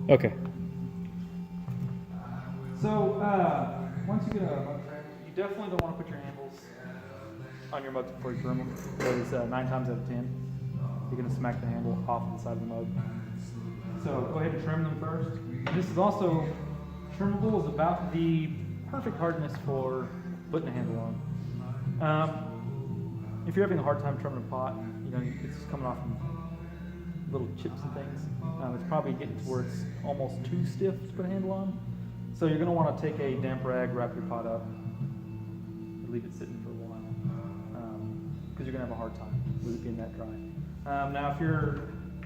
Okay. So once you get a mug tray, you definitely don't want to put your handles on your mugs before you trim them, because 9 times out of 10, you're going to smack the handle off the side of the mug. So go ahead and trim them first. And this is also, trimmable is about the perfect hardness for putting a handle on. If you're having a hard time trimming a pot, it's coming off in little chips and things. It's probably getting to where it's almost too stiff to put a handle on. So you're going to want to take a damp rag, wrap your pot up, and leave it sitting for a while, because you're going to have a hard time with it being that dry. Now,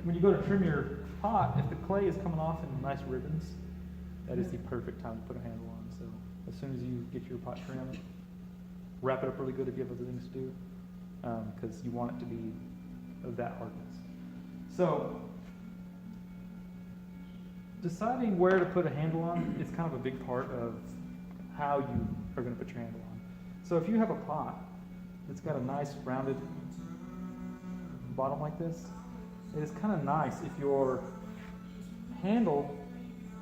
when you go to trim your pot, if the clay is coming off in nice ribbons, that is the perfect time to put a handle on. So as soon as you get your pot trimmed, wrap it up really good if you have other things to do, because you want it to be of that hardness. So deciding where to put a handle on is kind of a big part of how you are going to put your handle on. So if you have a pot that's got a nice rounded bottom like this, it is kind of nice if your handle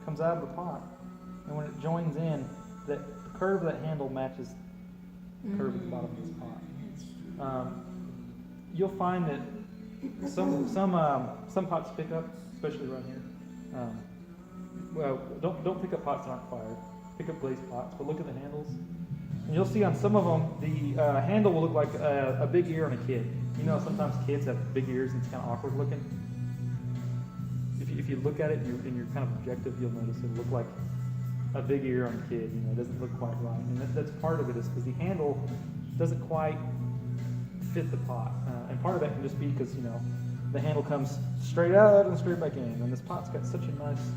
comes out of the pot, and when it joins in, that the curve of that handle matches the curve at the bottom of this pot. You'll find that some pots pick up, especially around here. Well, don't pick up pots that aren't fired. Pick up glazed pots, but look at the handles. And you'll see on some of them, the handle will look like a big ear on a kid. Sometimes kids have big ears and it's kind of awkward looking. If you look at it and you're kind of objective, you'll notice it'll look like a big ear on a kid. It doesn't look quite right. And that's part of it, is because the handle doesn't quite fit the pot. And part of that can just be because, the handle comes straight out and straight back in. And this pot's got such a nice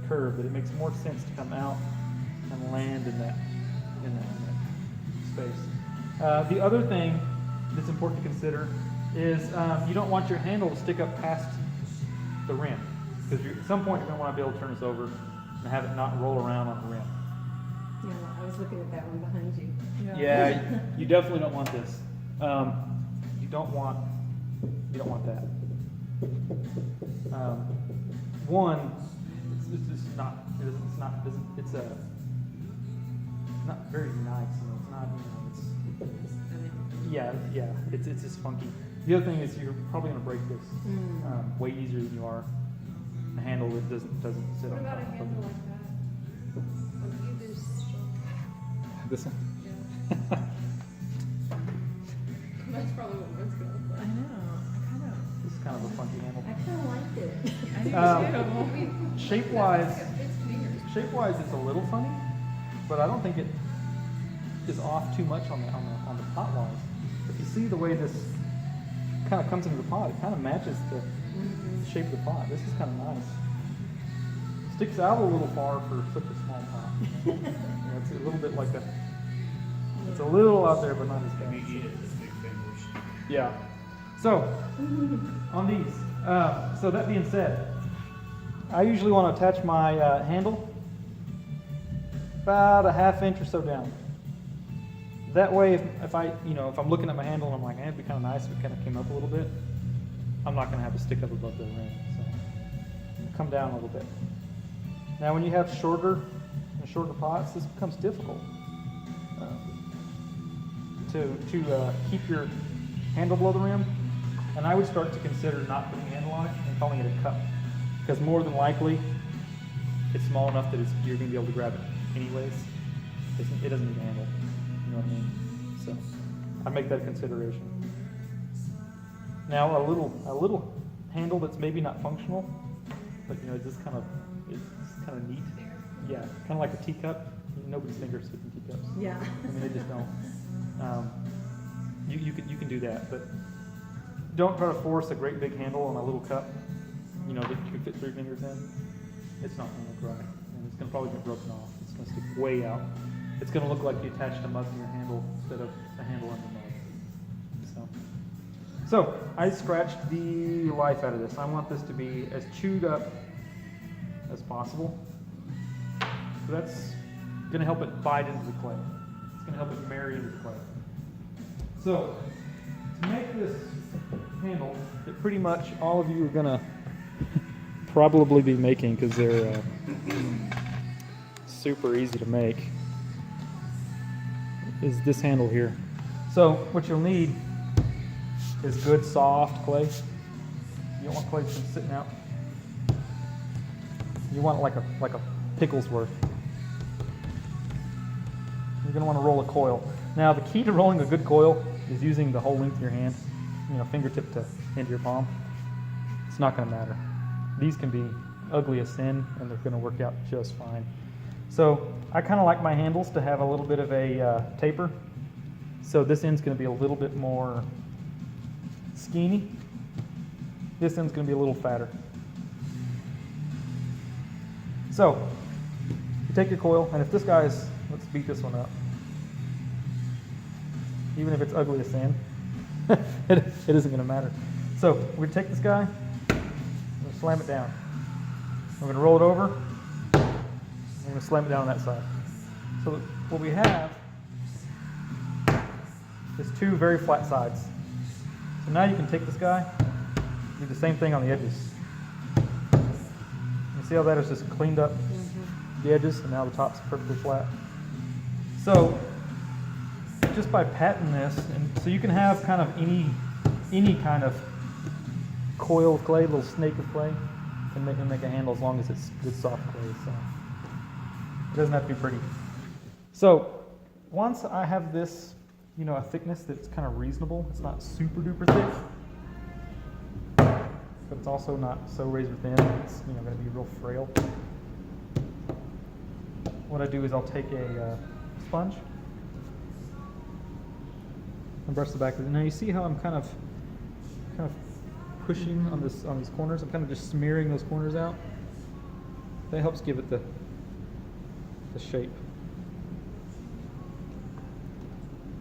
curve that it makes more sense to come out and land in that space. The other thing that's important to consider is you don't want your handle to stick up past the rim, because at some point you're going to want to be able to turn this over and have it not roll around on the rim. Yeah, I was looking at that one behind you. Yeah, you definitely don't want this. You don't want that. One, it's not very nice. It's just funky. The other thing is you're probably going to break this way easier than you are a handle that doesn't sit What on about a top. handle like that? Like either strong. This one? Yeah. That's probably what mine's gonna look I like. know. This is kind of a funky handle. I kind of liked it. Um, Shape-wise, It fits fingers. Shape-wise, it's a little funny, but I don't think it is off too much on the pot wise. If you see the way this kind of comes into the pot, it kind of matches the shape of the pot. This is kind of nice. Sticks out a little far for such a small pot. It's a little bit like a. It's a little out there, but not as bad. Yeah. So on these. So that being said, I usually want to attach my handle about a ½ inch or so down. That way, if I'm looking at my handle and I'm like, it'd be kind of nice if it kind of came up a little bit, I'm not going to have to stick up above the rim. So come down a little bit. Now, when you have shorter pots, this becomes difficult to keep your handle below the rim. And I would start to consider not putting a handle on it and calling it a cup, because more than likely, it's small enough that you're going to be able to grab it anyways. It doesn't need a handle. You know what I mean? So I make that a consideration. Now a little handle that's maybe not functional, but it's just kind of neat. Yeah, kind of like a teacup. Nobody's fingers fit in teacups. Yeah. I mean, they just don't. You can do that, but don't try to force a great big handle on a little cup. That you can fit 3 fingers in. It's not going to look right, and it's going to probably get broken off. It's going to stick way out. It's going to look like you attached a mug to your handle instead of a handle on the mug. So I scratched the life out of this. I want this to be as chewed up as possible. So that's going to help it bite into the clay. It's going to help it marry into the clay. So to make this handle that pretty much all of you are going to probably be making because they're super easy to make is this handle here. So what you'll need is good soft clay. You don't want clay that's sitting out. You want it like a pickle's worth. You're going to want to roll a coil. Now the key to rolling a good coil is using the whole length of your hand, fingertip to into your palm. It's not going to matter. These can be ugly as sin, and they're going to work out just fine. So I kind of like my handles to have a little bit of a taper. So this end's going to be a little bit more skinny. This end's going to be a little fatter. So you take your coil, and if this guy's, let's beat this one up. Even if it's ugly as sin, it isn't going to matter. So we're going to take this guy, we're going to slam it down. We're going to roll it over, and we're going to slam it down on that side. So what we have is two very flat sides. So now you can take this guy, do the same thing on the edges. You see how that is just cleaned up the edges, and now the top's perfectly flat. So just by patting this, and so you can have kind of any kind of coil of clay, little snake of clay, and make a handle as long as it's good soft clay. So it doesn't have to be pretty. So once I have this, a thickness that's kind of reasonable, it's not super duper thick, but it's also not so razor thin that it's going to be real frail. What I do is I'll take a sponge and brush the back of it. Now you see how I'm kind of pushing on these corners. I'm kind of just smearing those corners out. That helps give it the shape.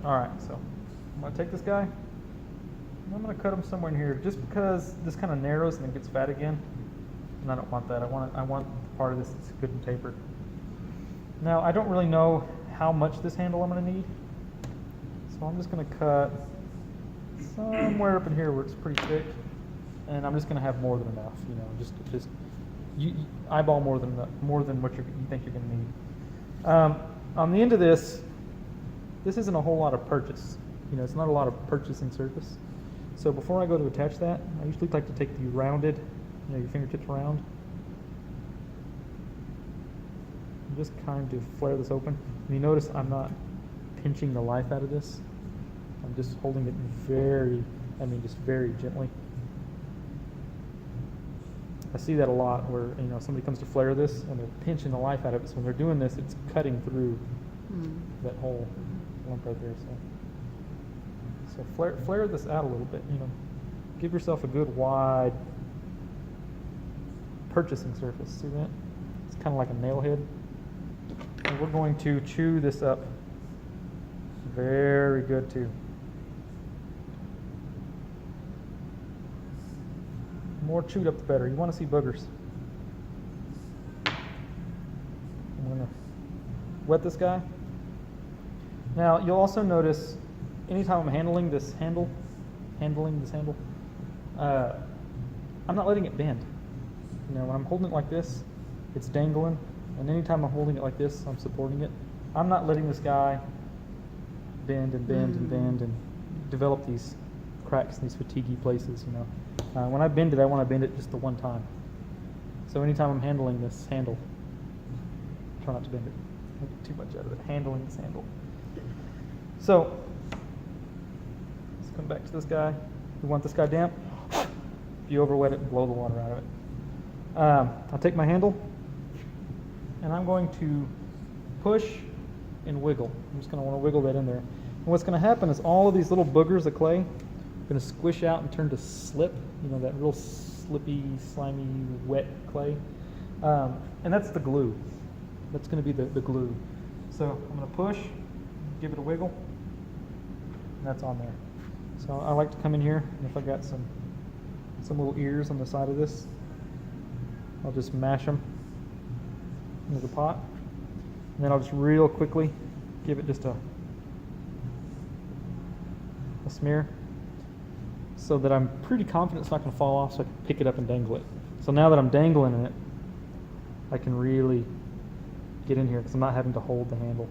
All right, so I'm gonna take this guy, and I'm gonna cut him somewhere in here, just because this kind of narrows and then gets fat again, and I don't want that. I want part of this that's good and tapered. Now I don't really know how much this handle I'm gonna need, so I'm just gonna cut somewhere up in here where it's pretty thick, and I'm just gonna have more than enough. Just you eyeball more than what you think you're gonna need. On the end of this isn't a whole lot of purchase. It's not a lot of purchasing surface. So before I go to attach that, I usually like to take the rounded, your fingertips round, and just kind of flare this open. And you notice I'm not pinching the life out of this. I'm just holding it just very gently. I see that a lot where, somebody comes to flare this and they're pinching the life out of it. So when they're doing this, it's cutting through that whole lump right there. So flare this out a little bit. Give yourself a good wide purchasing surface. See that? It's kind of like a nail head. And we're going to chew this up very good too. The more chewed up, the better. You want to see boogers. I'm going to wet this guy. Now you'll also notice anytime I'm handling this handle, I'm not letting it bend. When I'm holding it like this, it's dangling, and anytime I'm holding it like this, I'm supporting it. I'm not letting this guy bend and bend and bend and develop these cracks, these fatiguey places. When I bend it, I want to bend it just the one time. So anytime I'm handling this handle, try not to bend it. Don't get too much out of it. Handling this handle. So let's come back to this guy. We want this guy damp. If you overwet it, blow the water out of it. I'll take my handle, and I'm going to push and wiggle. I'm just going to want to wiggle that in there. And what's going to happen is all of these little boogers of clay are going to squish out and turn to slip. That real slippy, slimy, wet clay. And that's the glue. That's going to be the glue. So I'm going to push, give it a wiggle, and that's on there. So I like to come in here, and if I got some little ears on the side of this, I'll just mash them into the pot, and then I'll just real quickly give it just a smear, so that I'm pretty confident it's not going to fall off, so I can pick it up and dangle it. So now that I'm dangling in it, I can really get in here because I'm not having to hold the handle.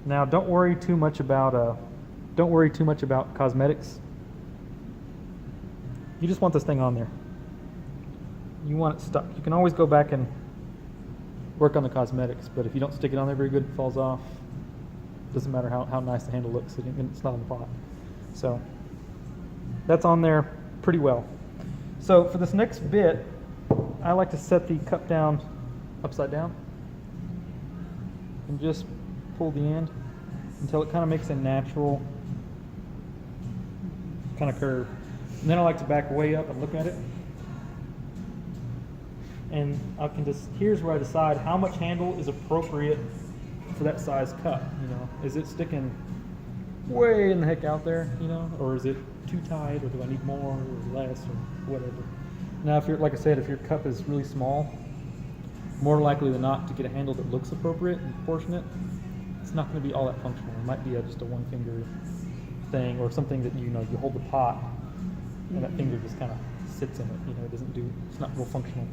Now don't worry too much about cosmetics. You just want this thing on there. You want it stuck. You can always go back and work on the cosmetics, but if you don't stick it on there very good, it falls off. Doesn't matter how nice the handle looks, it's not on the pot. So that's on there pretty well. So for this next bit, I like to set the cup down upside down and just pull the end until it kind of makes a natural kind of curve. And then I like to back way up and look at it. And I can just, here's where I decide how much handle is appropriate for that size cup, you know. Is it sticking way in the heck out there, you know, or is it too tight, or do I need more or less or whatever. Now, if you're, like I said, if your cup is really small, more likely than not to get a handle that looks appropriate and proportionate, it's not going to be all that functional. It might be just a one finger thing, or something that, you know, you hold the pot and that finger just kind of sits in it, you know, it doesn't do, it's not real functional.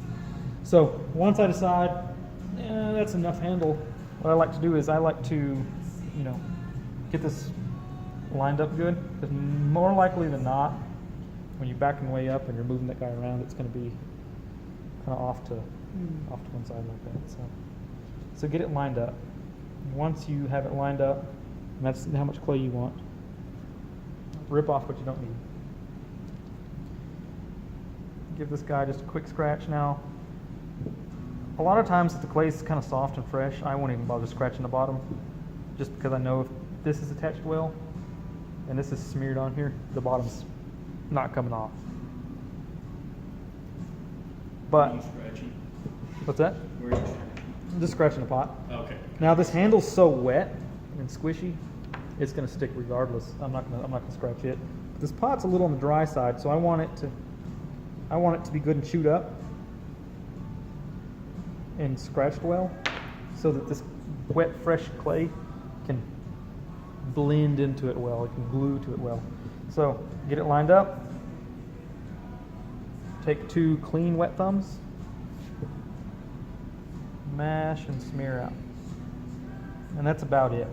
So once I decide, that's enough handle, what I like to do is I like to, you know, get this lined up good, because more likely than not, when you're backing way up and you're moving that guy around, it's going to be kind of off to one side like that. So get it lined up. Once you have it lined up, and that's how much clay you want, rip off what you don't need. Give this guy just a quick scratch now. A lot of times if the clay is kind of soft and fresh, I won't even bother scratching the bottom, just because I know if this is attached well and this is smeared on here, the bottom's not coming off. But Where are you scratching? what's that? Where are you scratching? I'm just scratching the pot. Okay. Now this handle's so wet and squishy, it's going to stick regardless. I'm not going to scratch it. This pot's a little on the dry side, so I want it to be good and chewed up and scratched well, so that this wet, fresh clay can blend into it well. It can glue to it well. So get it lined up. Take 2 clean wet thumbs, mash and smear out, and that's about it.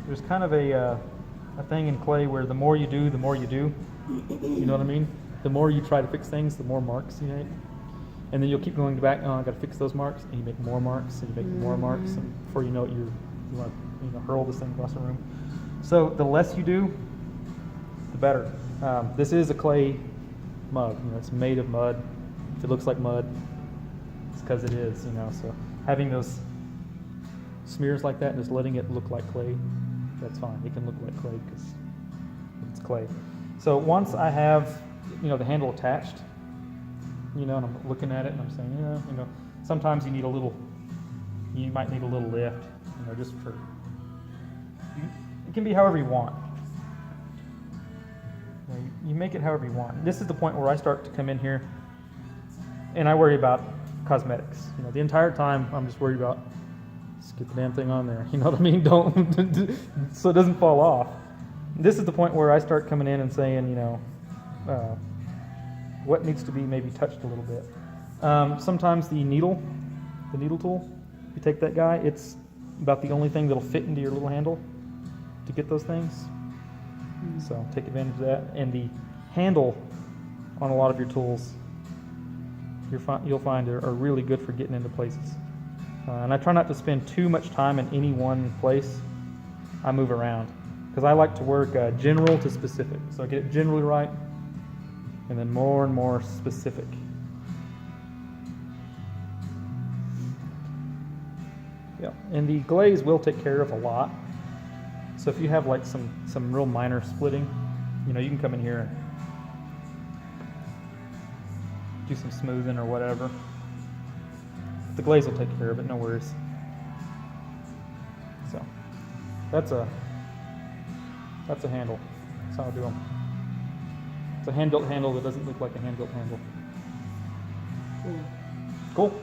There's kind of a thing in clay where the more you do, the more you do. You know what I mean? The more you try to fix things, the more marks you make. And then you'll keep going back, oh, I got to fix those marks, and you make more marks, and you make more marks, and before you know it, you want to hurl this thing across the room. So the less you do, the better. This is a clay mug. You know, it's made of mud. If it looks like mud, it's because it is. You know, so having those smears like that and just letting it look like clay, that's fine. It can look like clay because it's clay. So once I have, you know, the handle attached, you know, and I'm looking at it and I'm saying, yeah, you know, sometimes you might need a little lift, you know, just for, it can be however you want. You know, you make it however you want. This is the point where I start to come in here and I worry about cosmetics. You know, the entire time I'm just worried about, just get the damn thing on there. You know what I mean? Don't, so it doesn't fall off. This is the point where I start coming in and saying, you know, what needs to be maybe touched a little bit. Sometimes the needle tool, you take that guy, it's about the only thing that'll fit into your little handle to get those things. So take advantage of that. And the handle on a lot of your tools, you'll find are really good for getting into places. And I try not to spend too much time in any one place. I move around because I like to work general to specific. So I get it generally right, and then more and more specific. Yeah, and the glaze will take care of a lot. So if you have like some real minor splitting, you know, you can come in here and do some smoothing or whatever. The glaze will take care of it, no worries. So that's a handle. That's how I do them. It's a hand-built handle that doesn't look like a hand-built handle. Cool. Cool.